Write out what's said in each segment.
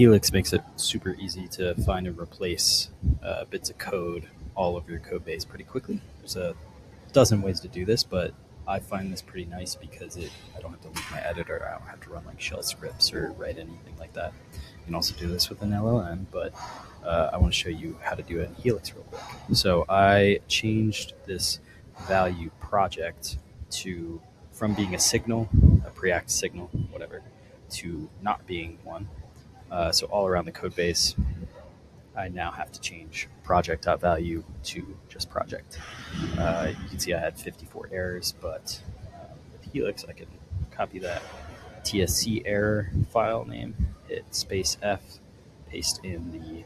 Helix makes it super easy to find and replace bits of code all over your code base pretty quickly. There's a dozen ways to do this, but I find this pretty nice because I don't have to leave my editor. I don't have to run like shell scripts or write anything like that. You can also do this with an LLM, but I want to show you how to do it in Helix real quick. So I changed this value project to from being a signal, a Preact signal, whatever, to not being one. So all around the code base, I now have to change project.value to just project. You can see I had 54 errors, but with Helix, I can copy that TSC error file name, hit space F, paste in the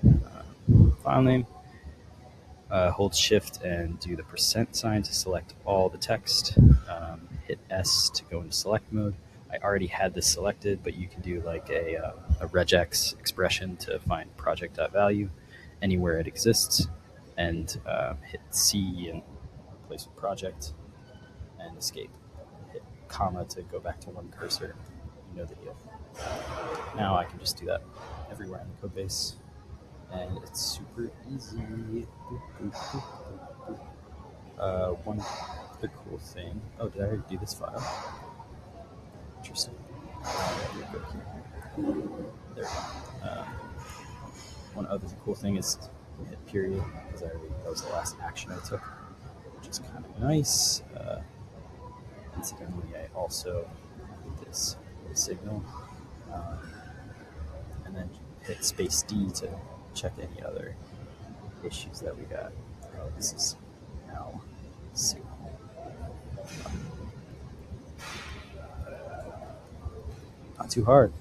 file name, hold shift and do the percent sign to select all the text, hit S to go into select mode. I already had this selected, but you can do like a regex expression to find project.value anywhere it exists, and hit C and replace with project, and escape. Hit comma to go back to one cursor. You know the deal. Now I can just do that everywhere in the code base, and it's super easy. One other cool thing. Oh, did I already do this file? Interesting. There we go. One other cool thing is hit period, because that was the last action I took, which is kind of nice. Incidentally, I also did this signal, and then hit space D to check any other issues that we got. Oh, this is now signal. Not too hard.